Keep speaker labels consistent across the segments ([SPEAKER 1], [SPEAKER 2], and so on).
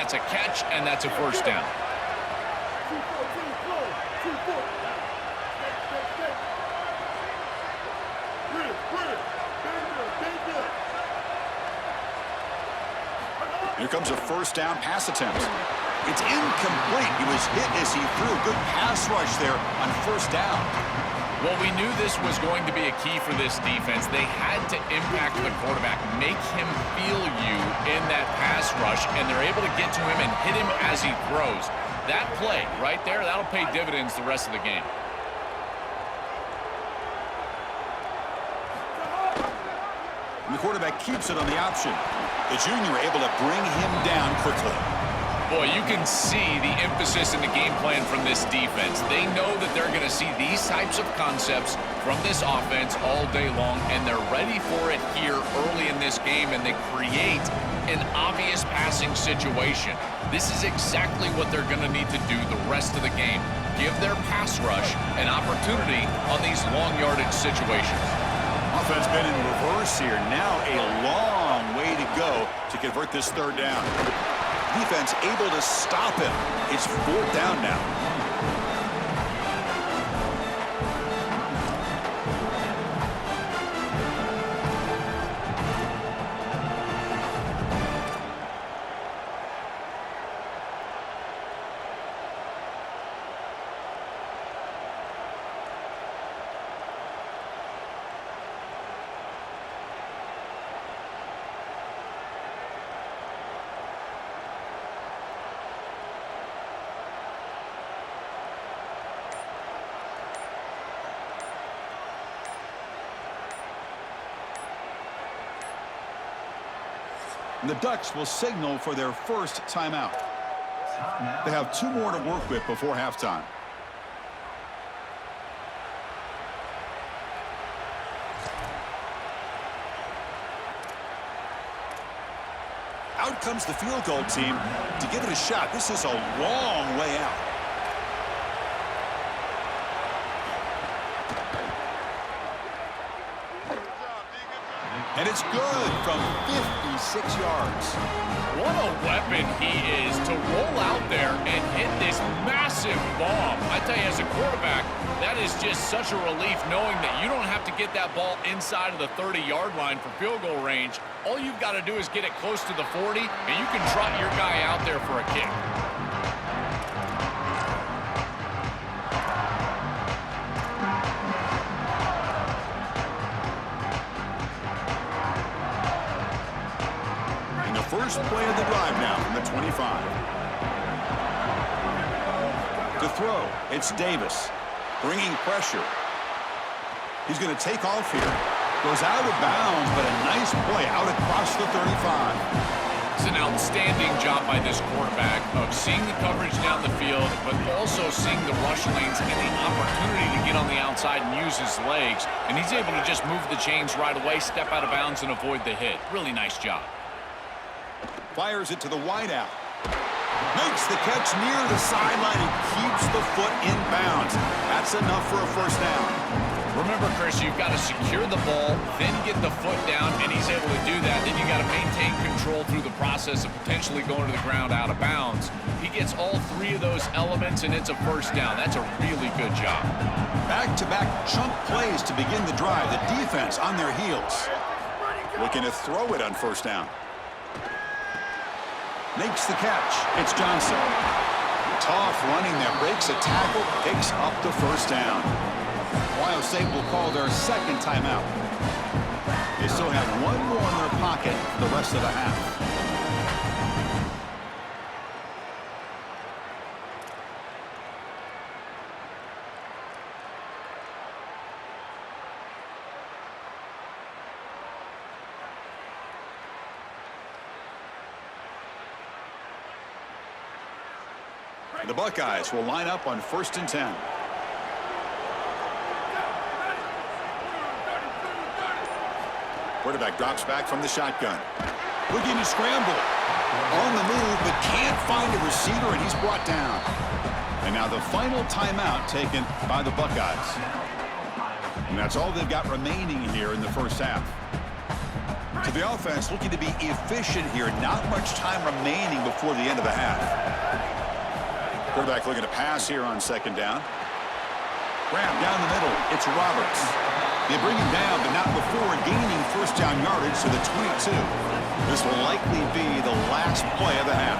[SPEAKER 1] That's a catch, and that's a first down.
[SPEAKER 2] Here comes a first down pass attempt. It's incomplete. He was hit as he threw a good pass rush there on first down.
[SPEAKER 1] Well, we knew this was going to be a key for this defense. They had to impact the quarterback, make him feel you in that pass rush, and they're able to get to him and hit him as he throws. That play right there, that'll pay dividends the rest of the game.
[SPEAKER 2] And the quarterback keeps it on the option. The junior able to bring him down quickly.
[SPEAKER 1] Boy, you can see the emphasis in the game plan from this defense. They know that they're going to see these types of concepts from this offense all day long, and they're ready for it here early in this game, and they create an obvious passing situation. This is exactly what they're going to need to do the rest of the game. Give their pass rush an opportunity on these long yardage situations.
[SPEAKER 2] Offense been in reverse here. Now a long way to go to convert this third down. Defense able to stop him. It's fourth down now. The Ducks will signal for their first timeout. They have 2 more to work with before halftime. Out comes the field goal team to give it a shot. This is a long way out. And it's good from 56 yards.
[SPEAKER 1] What a weapon he is to roll out there and hit this massive bomb. I tell you, as a quarterback, that is just such a relief knowing that you don't have to get that ball inside of the 30-yard line for field goal range. All you've got to do is get it close to the 40, and you can trot your guy out there for a kick.
[SPEAKER 2] First play of the drive now from the 25. To throw, it's Davis. Bringing pressure. He's going to take off here. Goes out of bounds, but a nice play out across the 35.
[SPEAKER 1] It's an outstanding job by this quarterback of seeing the coverage down the field, but also seeing the rush lanes and the opportunity to get on the outside and use his legs. And he's able to just move the chains right away, step out of bounds, and avoid the hit. Really nice job.
[SPEAKER 2] Fires it to the wideout. Makes the catch near the sideline and keeps the foot in bounds. That's enough for a first down.
[SPEAKER 1] Remember, Chris, you've got to secure the ball, then get the foot down, and he's able to do that. Then you got to maintain control through the process of potentially going to the ground out of bounds. He gets all 3 of those elements, and it's a first down. That's a really good job.
[SPEAKER 2] Back-to-back chunk plays to begin the drive. The defense on their heels. Looking to throw it on first down. Makes the catch. It's Johnson. Tough running there. Breaks a tackle. Picks up the first down. Ohio State will call their second timeout. They still have 1 more in their pocket for the rest of the half. The Buckeyes will line up on 1st and 10. Quarterback drops back from the shotgun. Looking to scramble. On the move, but can't find a receiver, and he's brought down. And now the final timeout taken by the Buckeyes. And that's all they've got remaining here in the first half. So the offense looking to be efficient here. Not much time remaining before the end of the half. Quarterback looking to pass here on second down. Grab down the middle. It's Roberts. They bring him down, but not before gaining first down yardage to the 22. This will likely be the last play of the half.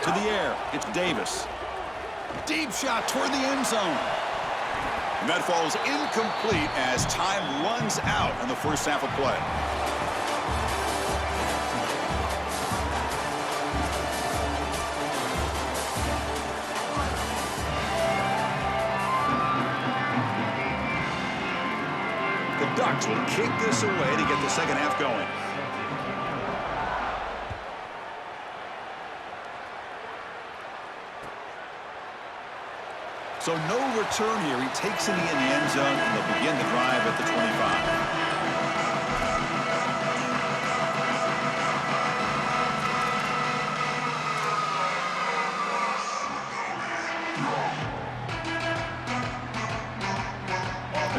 [SPEAKER 2] To the air, it's Davis. Deep shot toward the end zone. And that falls incomplete as time runs out in the first half of play. The Ducks will kick this away to get the second half going. So no return here. He takes it in the end zone, and they'll begin the drive at the 25.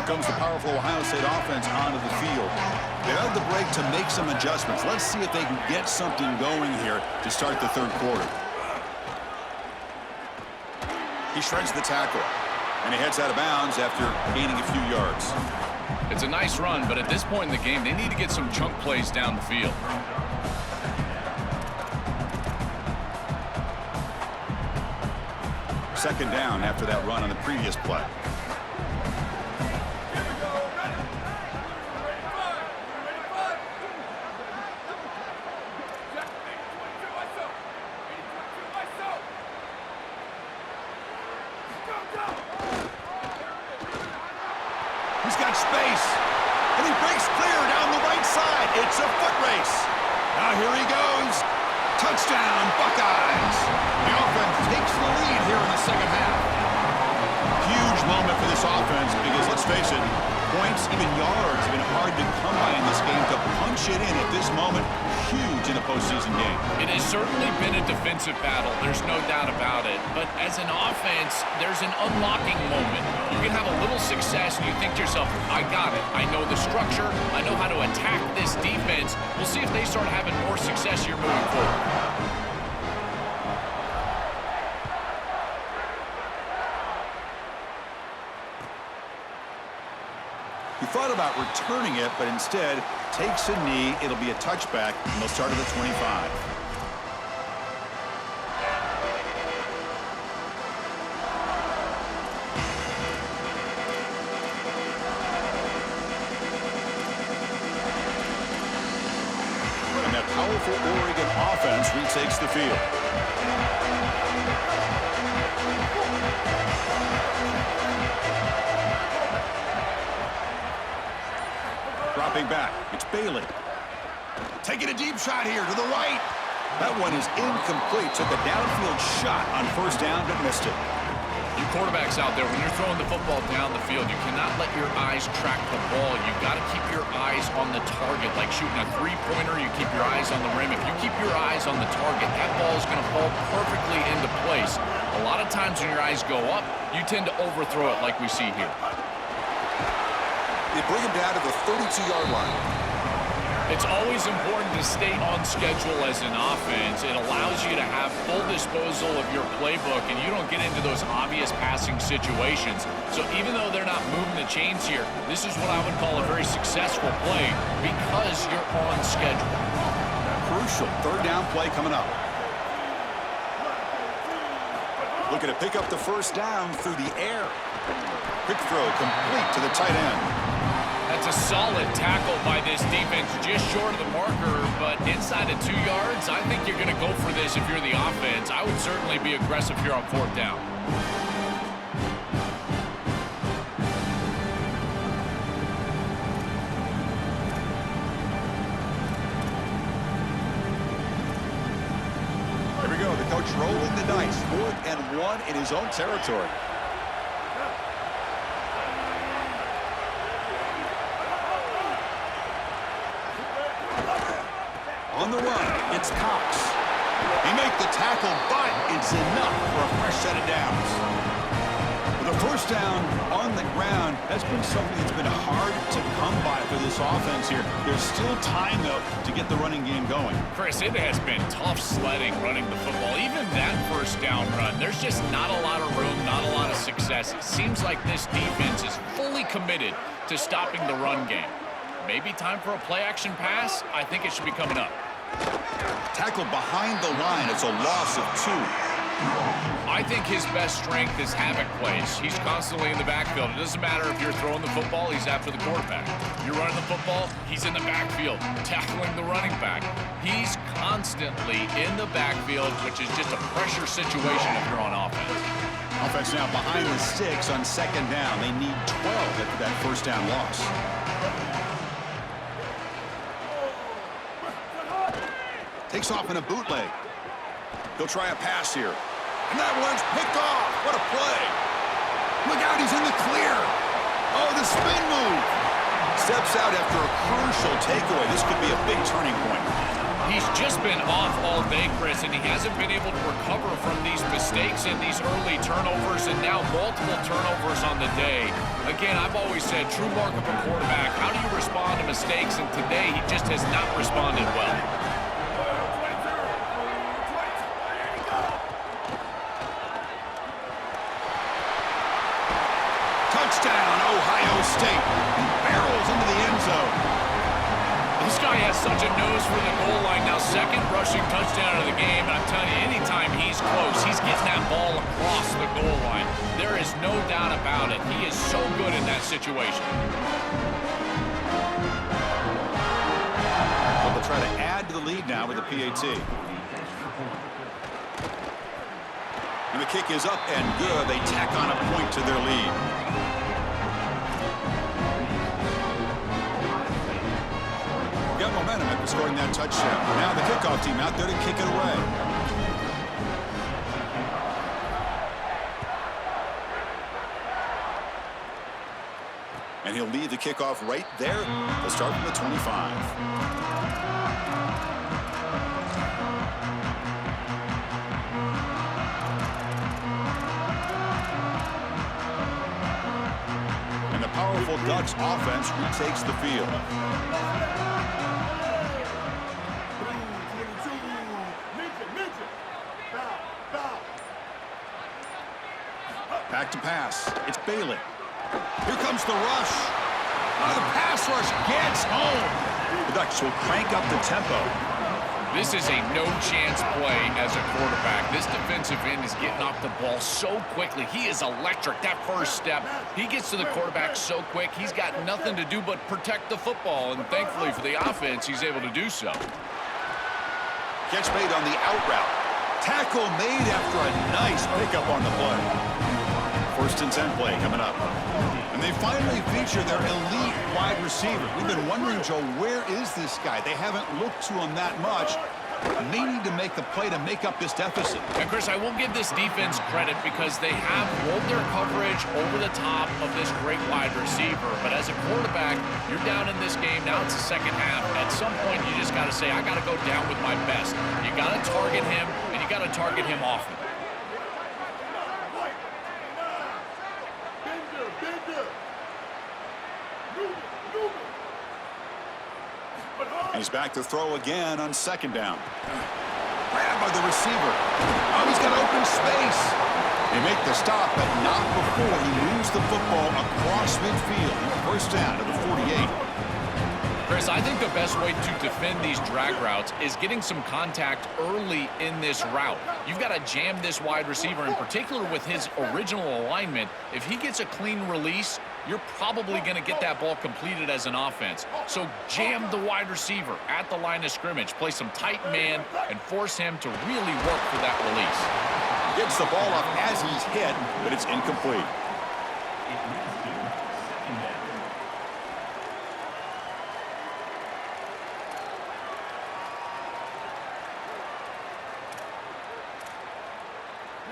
[SPEAKER 2] Comes the powerful Ohio State offense onto the field. They had the break to make some adjustments. Let's see if they can get something going here to start the third quarter. He shreds the tackle, and he heads out of bounds after gaining a few yards.
[SPEAKER 1] It's a nice run, but at this point in the game, they need to get some chunk plays down the field.
[SPEAKER 2] Second down after that run on the previous play. He's got space, and he breaks clear down the right side. It's a foot race. Now here he goes. Touchdown, Buckeyes. The offense takes the lead here in the second half. Huge moment for this offense because, let's face it, points, even yards, have been hard to come by in this game. To punch it in at this moment, huge in a postseason game.
[SPEAKER 1] It has certainly been a defensive battle. There's no doubt about it. But as an offense, there's an unlocking moment. You can have a little success, and you think to yourself, I got it. I know the structure. I know how to attack this defense. We'll see if they start having more success here moving forward.
[SPEAKER 2] He thought about returning it, but instead takes a knee. It'll be a touchback, and they'll start at the 25. And that powerful Oregon offense retakes the field. Dropping back, it's Bailey. Taking a deep shot here to the right. That one is incomplete. Took a downfield shot on first down, but missed it.
[SPEAKER 1] You quarterbacks out there, when you're throwing the football down the field, you cannot let your eyes track the ball. You've got to keep your eyes on the target. Like shooting a three-pointer, you keep your eyes on the rim. If you keep your eyes on the target, that ball is going to fall perfectly into place. A lot of times when your eyes go up, you tend to overthrow it like we see here.
[SPEAKER 2] They bring him down to the 32-yard line.
[SPEAKER 1] It's always important to stay on schedule as an offense. It allows you to have full disposal of your playbook, and you don't get into those obvious passing situations. So even though they're not moving the chains here, this is what I would call a very successful play because you're on schedule.
[SPEAKER 2] Crucial third down play coming up. Looking to pick up the first down through the air. Quick throw complete to the tight end.
[SPEAKER 1] That's a solid tackle by this defense, just short of the marker, but inside of 2 yards, I think you're going to go for this if you're the offense. I would certainly be aggressive here on fourth down.
[SPEAKER 2] Here we go, the coach rolling the dice. 4th and 1 in his own territory. On the run, it's Cox. He makes the tackle, but it's enough for a fresh set of downs. The first down on the ground has been something that's been hard to come by for this offense here. There's still time, though, to get the running game going.
[SPEAKER 1] Chris, it has been tough sledding running the football. Even that first down run, there's just not a lot of room, not a lot of success. It seems like this defense is fully committed to stopping the run game. Maybe time for a play-action pass? I think it should be coming up.
[SPEAKER 2] Tackled behind the line. It's a loss of 2.
[SPEAKER 1] I think his best strength is havoc plays. He's constantly in the backfield. It doesn't matter if you're throwing the football, he's after the quarterback. You're running the football, he's in the backfield, tackling the running back. He's constantly in the backfield, which is just a pressure situation if you're on offense.
[SPEAKER 2] Offense now behind the 6 on second down. They need 12 after that first down loss. Takes off in a bootleg. He'll try a pass here. And that one's picked off. What a play. Look out, he's in the clear. Oh, the spin move. Steps out after a crucial takeaway. This could be a big turning point.
[SPEAKER 1] He's just been off all day, Chris, and he hasn't been able to recover from these mistakes and these early turnovers and now multiple turnovers on the day. Again, I've always said, true mark of a quarterback, how do you respond to mistakes? And today, he just has not responded well.
[SPEAKER 2] Touchdown, Ohio State. Barrels into the end zone.
[SPEAKER 1] This guy has such a nose for the goal line. Now, second rushing touchdown of the game. And I'm telling you, anytime he's close, he's getting that ball across the goal line. There is no doubt about it. He is so good in that situation.
[SPEAKER 2] Well, they'll try to add to the lead now with the PAT. And the kick is up and good. They tack on a point to their lead. Got momentum after scoring that touchdown. Now the kickoff team out there to kick it away. And he'll lead the kickoff right there. They'll start from the 25. Powerful Ducks offense retakes the field. Back to pass. It's Bailey. Here comes the rush. Oh, the pass rush gets home. The Ducks will crank up the tempo.
[SPEAKER 1] This is a no-chance play as a quarterback. This defensive end is getting off the ball so quickly. He is electric. That first step, he gets to the quarterback so quick. He's got nothing to do but protect the football, and thankfully for the offense, he's able to do so.
[SPEAKER 2] Catch made on the out route. Tackle made after a nice pickup on the play. First and 10 play coming up. And they finally feature their elite wide receiver. We've been wondering, Joe, where is this guy? They haven't looked to him that much. They need to make the play to make up this deficit.
[SPEAKER 1] And, Chris, I will give this defense credit because they have rolled their coverage over the top of this great wide receiver. But as a quarterback, you're down in this game. Now it's the second half. At some point, you just got to say, I got to go down with my best. You got to target him, and you got to target him often.
[SPEAKER 2] He's back to throw again on second down. Grabbed by the receiver. Oh, he's got open space. They make the stop, but not before he moves the football across midfield. First down to the 48.
[SPEAKER 1] Chris, I think the best way to defend these drag routes is getting some contact early in this route. You've got to jam this wide receiver, in particular with his original alignment. If he gets a clean release, you're probably going to get that ball completed as an offense. So jam the wide receiver at the line of scrimmage, play some tight man, and force him to really work for that release.
[SPEAKER 2] Gets the ball up as he's hit, but it's incomplete.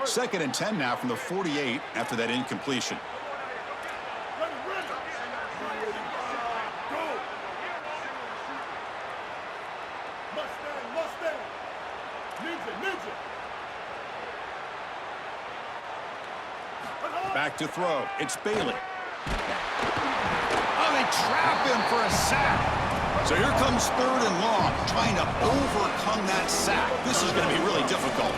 [SPEAKER 2] Second and 10 now from the 48 after that incompletion. Back to throw. It's Bailey. Oh, they trap him for a sack. So here comes 3rd and long, trying to overcome that sack. This is going to be really difficult.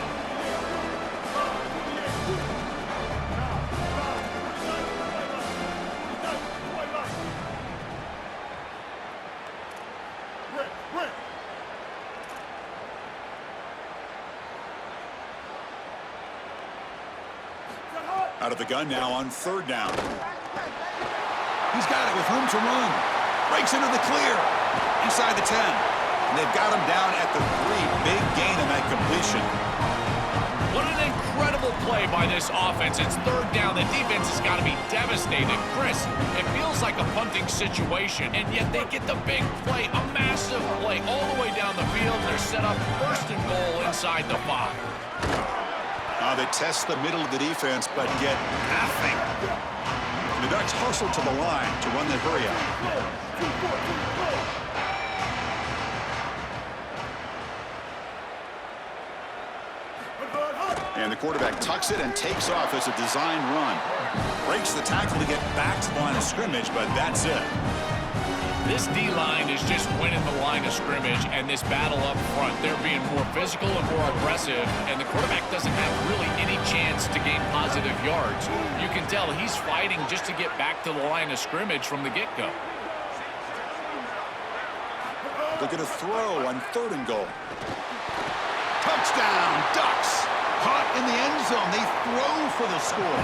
[SPEAKER 2] Out of the gun now on 3rd down. He's got it with room to run. Breaks into the clear. Inside the 10. And they've got him down at the 3. Big gain in that completion.
[SPEAKER 1] What an incredible play by this offense. It's 3rd down. The defense has got to be devastated. Chris, it feels like a punting situation, and yet they get the big play, a massive play all the way down the field. They're set up 1st and goal inside the 5.
[SPEAKER 2] They test the middle of the defense, but get nothing. The Ducks hustle to the line to run the hurry out. And the quarterback tucks it and takes off as a design run. Breaks the tackle to get back to the line of scrimmage, but that's it.
[SPEAKER 1] This D-line is just winning the line of scrimmage, and this battle up front, they're being more physical and more aggressive, and the quarterback doesn't have really any chance to gain positive yards. You can tell he's fighting just to get back to the line of scrimmage from the get-go.
[SPEAKER 2] Look at a throw on 3rd and goal. Touchdown, Ducks! Caught in the end zone. They throw for the score.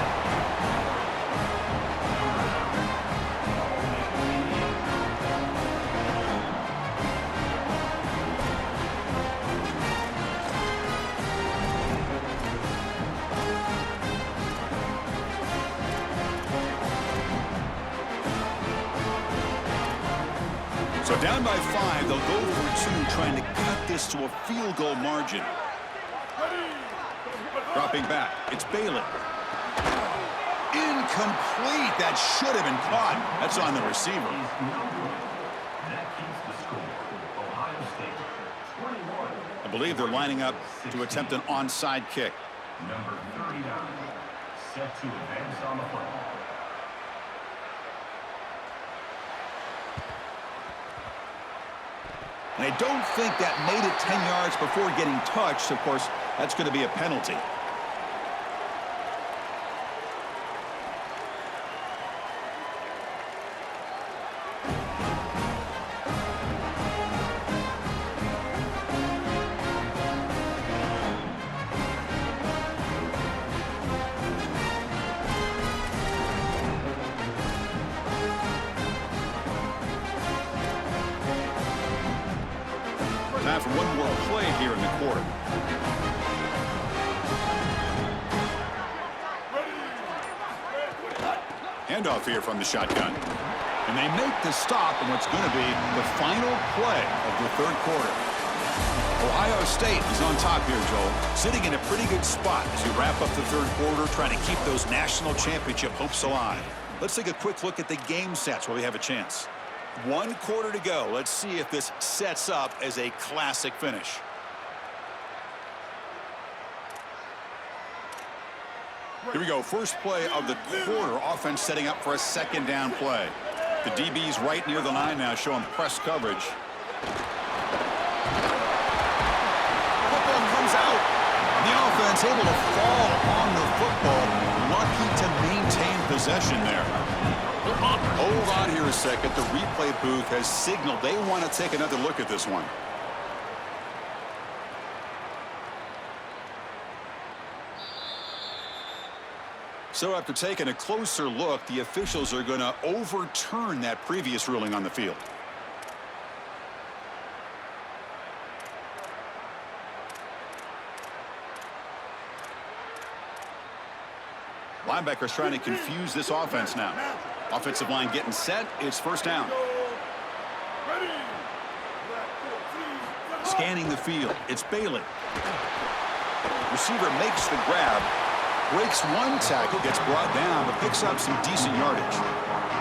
[SPEAKER 2] So down by 5, they'll go for 2, trying to cut this to a field goal margin. Dropping back, it's Bailey. Incomplete. That should have been caught. That's on the receiver. I believe they're lining up to attempt an onside kick.
[SPEAKER 3] Number 39, set to advance on the play.
[SPEAKER 2] And I don't think that made it 10 yards before getting touched. Of course, that's going to be a penalty. Time for one more play here in the quarter. Handoff here from the shotgun. And they make the stop in what's going to be the final play of the 3rd quarter. Ohio State is on top here, Joel, sitting in a pretty good spot as we wrap up the 3rd quarter, trying to keep those national championship hopes alive. Let's take a quick look at the game sets while we have a chance. 1 quarter to go. Let's see if this sets up as a classic finish. Here we go. First play of the quarter. Offense setting up for a 2nd down play. The DB's right near the line now, showing press coverage. Football comes out. The offense able to fall on the football. Lucky to maintain possession there. Hold on here a second. The replay booth has signaled they want to take another look at this one. So after taking a closer look, the officials are going to overturn that previous ruling on the field. Linebackers trying to confuse this offense now. Offensive line getting set. It's 1st down. Scanning the field. It's Bailey. Receiver makes the grab. Breaks one tackle, gets brought down, but picks up some decent yardage.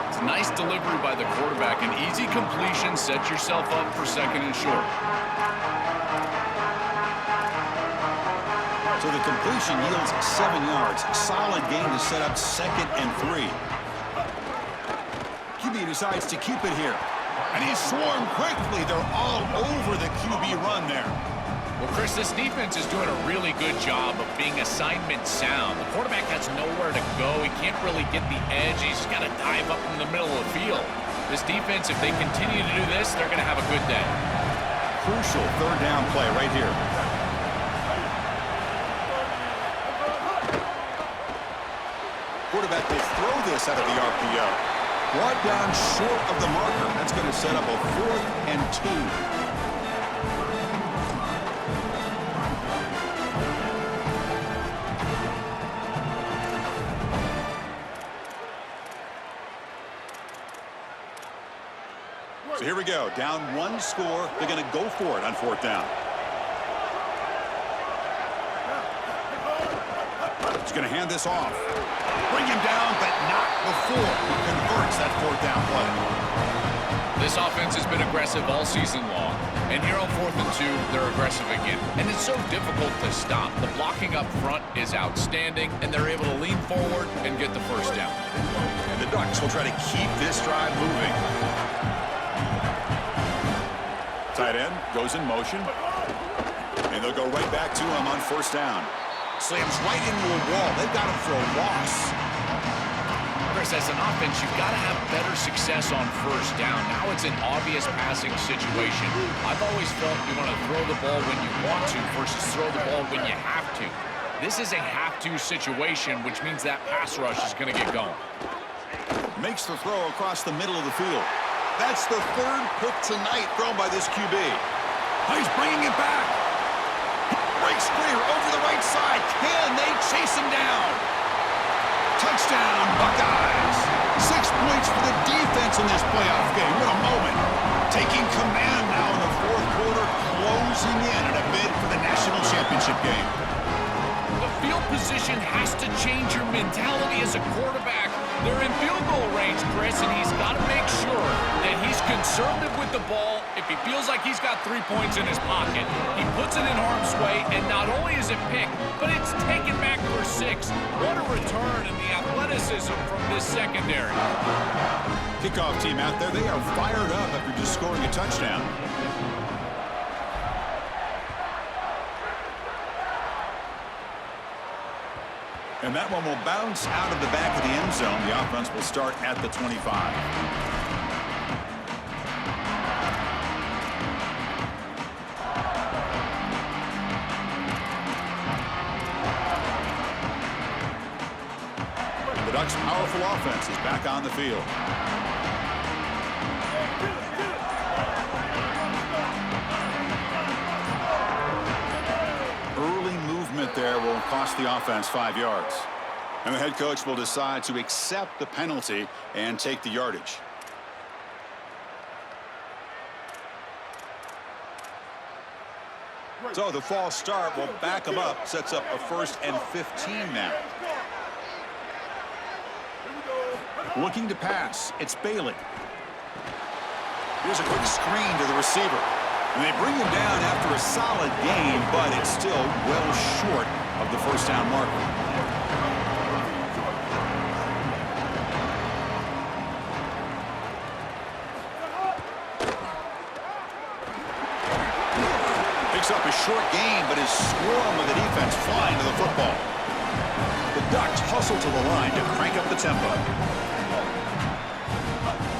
[SPEAKER 1] It's a nice delivery by the quarterback. An easy completion. Set yourself up for 2nd and short.
[SPEAKER 2] So the completion yields 7 yards. Solid gain to set up 2nd and 3. QB decides to keep it here. And he's swarmed quickly. They're all over the QB run there.
[SPEAKER 1] Well, Chris, this defense is doing a really good job of being assignment sound. The quarterback has nowhere to go. He can't really get the edge. He's got to dive up in the middle of the field. This defense, if they continue to do this, they're going to have a good day.
[SPEAKER 2] Crucial 3rd down play right here. Quarterback will throw this out of the RPO. Brought down short of the marker. That's going to set up a 4th and 2. So here we go. Down 1 score. They're going to go for it on 4th down. He's going to hand this off. Bring him down, but not before he converts that 4th down play.
[SPEAKER 1] This offense has been aggressive all season long. And here on 4th and 2, they're aggressive again. And it's so difficult to stop. The blocking up front is outstanding, and they're able to lean forward and get the 1st down.
[SPEAKER 2] And the Ducks will try to keep this drive moving. Tight end goes in motion. And they'll go right back to him on 1st down. Slams right into a wall. They've got him for a loss.
[SPEAKER 1] Chris, as an offense, you've got to have better success on 1st down. Now it's an obvious passing situation. I've always felt you want to throw the ball when you want to versus throw the ball when you have to. This is a have-to situation, which means that pass rush is going to get going.
[SPEAKER 2] Makes the throw across the middle of the field. That's the 3rd pick tonight thrown by this QB. He's bringing it back. Breaks clear over the right side. Can they chase him down? Touchdown, Buckeyes. 6 points for the defense in this playoff game. What a moment. Taking command now in the 4th quarter, closing in a bid for the national championship game.
[SPEAKER 1] The field position has to change your mentality as a quarterback. They're in field goal range, Chris, and he's got to make sure that he's conservative with the ball. If he feels like he's got 3 points in his pocket, he puts it in harm's way, and not only is it picked, but it's taken back for 6. What a return in the athleticism from this secondary.
[SPEAKER 2] Kickoff team out there, they are fired up after just scoring a touchdown. And that one will bounce out of the back of the end zone. The offense will start at the 25. And the Ducks' powerful offense is back on the field. There will cost the offense 5 yards. And the head coach will decide to accept the penalty and take the yardage. So the false start will back them up, sets up a 1st and 15 now. Looking to pass, it's Bailey. Here's a quick screen to the receiver. And they bring him down after a solid game, but it's still well short of the 1st down marker. Picks up a short gain, but his swarm of the defense flying to the football. The Ducks hustle to the line to crank up the tempo.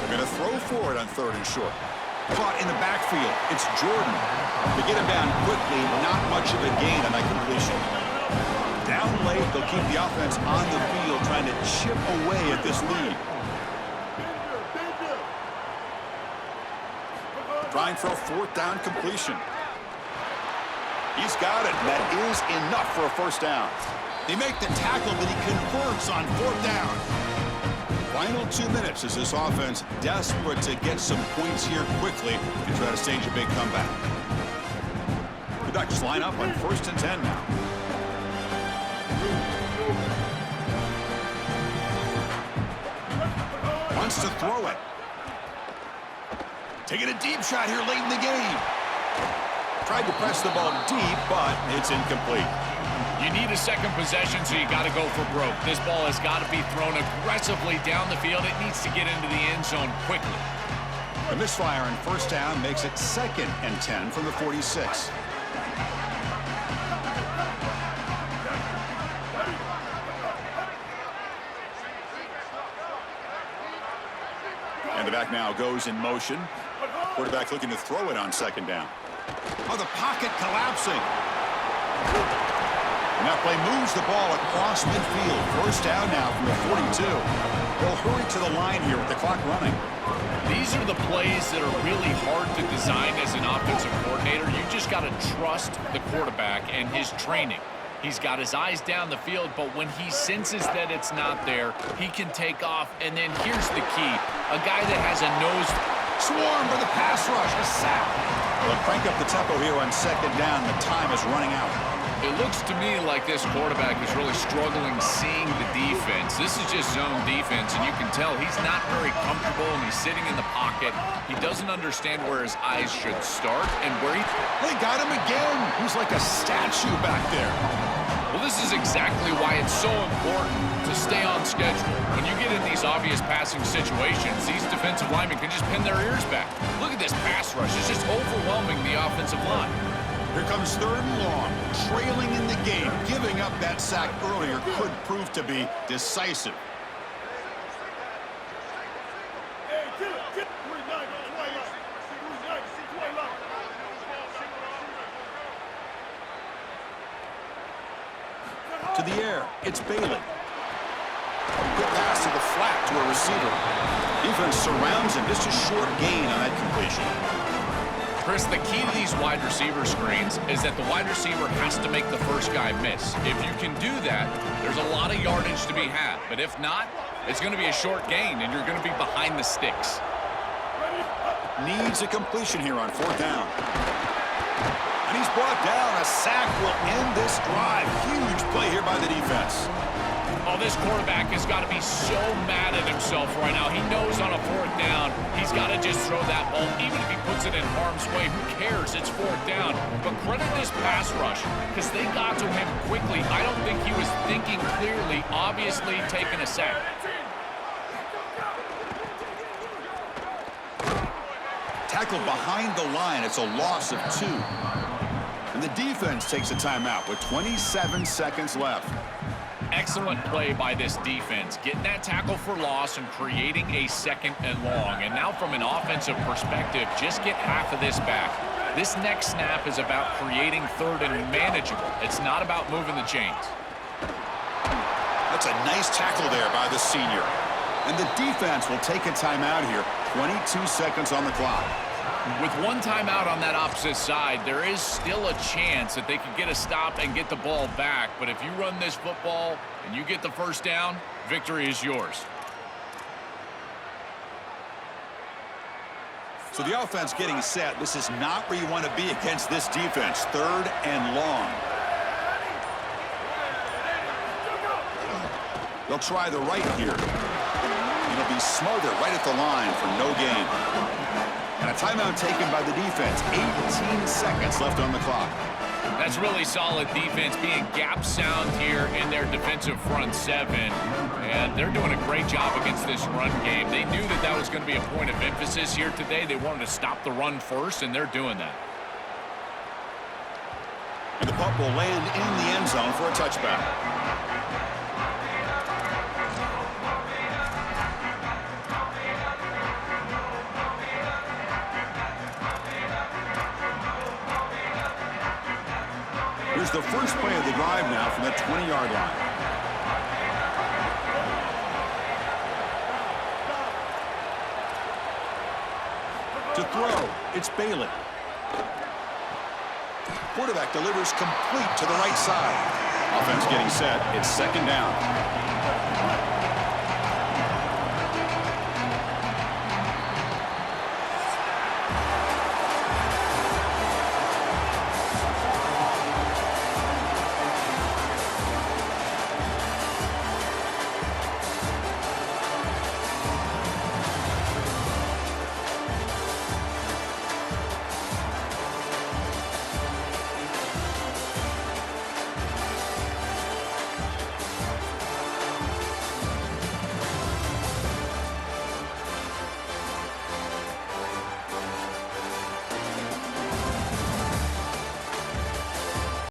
[SPEAKER 2] They're going to throw for it on 3rd and short. Caught in the backfield. It's Jordan. To get him down quickly, not much of a gain on that completion. Down late, they'll keep the offense on the field trying to chip away at this lead. Trying for a 4th down completion. He's got it. That is enough for a 1st down. They make the tackle, but he converts on 4th down. Final 2 minutes as this offense desperate to get some points here quickly and try to stage a big comeback. The Ducks line up on 1st and 10 now. Wants to throw it. Taking a deep shot here late in the game. Tried to press the ball deep, but it's incomplete.
[SPEAKER 1] You need a second possession, so you got to go for broke. This ball has got to be thrown aggressively down the field. It needs to get into the end zone quickly.
[SPEAKER 2] A misfire on first down makes it 2nd and 10 from the 46. And the back now goes in motion. Quarterback looking to throw it on 2nd down. Oh, the pocket collapsing. And that play moves the ball across midfield. First down now from the 42. They'll hurry to the line here with the clock running.
[SPEAKER 1] These are the plays that are really hard to design as an offensive coordinator. You just got to trust the quarterback and his training. He's got his eyes down the field, but when he senses that it's not there, he can take off. And then here's the key. A guy that has a nose...
[SPEAKER 2] Swarm for the pass rush. A sack. They'll crank up the tempo here on 2nd down. The time is running out.
[SPEAKER 1] It looks to me like this quarterback is really struggling seeing the defense. This is just zone defense, and you can tell he's not very comfortable, and he's sitting in the pocket. He doesn't understand where his eyes should start and where he...
[SPEAKER 2] They got him again. He's like a statue back there.
[SPEAKER 1] Well, this is exactly why it's so important to stay on schedule. When you get in these obvious passing situations, these defensive linemen can just pin their ears back. Look at this pass rush. It's just overwhelming the offensive line.
[SPEAKER 2] Here comes 3rd and long, trailing in the game. Giving up that sack earlier could prove to be decisive. To the air, it's Bailey. Good pass to the flat to a receiver. Defense surrounds him. Just a short gain on that completion.
[SPEAKER 1] Chris, the key to these wide receiver screens is that the wide receiver has to make the first guy miss. If you can do that, there's a lot of yardage to be had. But if not, it's going to be a short gain, and you're going to be behind the sticks.
[SPEAKER 2] Needs a completion here on 4th down. And he's brought down. A sack will end this drive. Huge play here by the defense.
[SPEAKER 1] Oh, this quarterback has got to be so mad at himself right now. He knows on a 4th down, he's got to just throw that ball. Even if he puts it in harm's way, who cares? It's 4th down. But credit this pass rush, because they got to him quickly. I don't think he was thinking clearly, obviously taking a sack.
[SPEAKER 2] Tackled behind the line. It's a loss of 2. And the defense takes a timeout with 27 seconds left.
[SPEAKER 1] Excellent play by this defense, getting that tackle for loss and creating a 2nd and long. And now from an offensive perspective, just get half of this back. This next snap is about creating 3rd and manageable. It's not about moving the chains.
[SPEAKER 2] That's a nice tackle there by the senior. And the defense will take a timeout here. 22 seconds on the clock.
[SPEAKER 1] With one timeout on that opposite side, there is still a chance that they could get a stop and get the ball back. But if you run this football and you get the first down, victory is yours.
[SPEAKER 2] So the offense getting set. This is not where you want to be against this defense. 3rd and long. They'll try the right here. It'll be smothered right at the line for no gain. And a timeout taken by the defense. 18 seconds left on the clock.
[SPEAKER 1] That's really solid defense, being gap sound here in their defensive front 7. And they're doing a great job against this run game. They knew that that was going to be a point of emphasis here today. They wanted to stop the run first, and they're doing that.
[SPEAKER 2] And the punt will land in the end zone for a touchback. Here's the first play of the drive now from the 20-yard line. To throw, it's Bailey. Quarterback delivers complete to the right side. Offense getting set. It's 2nd down.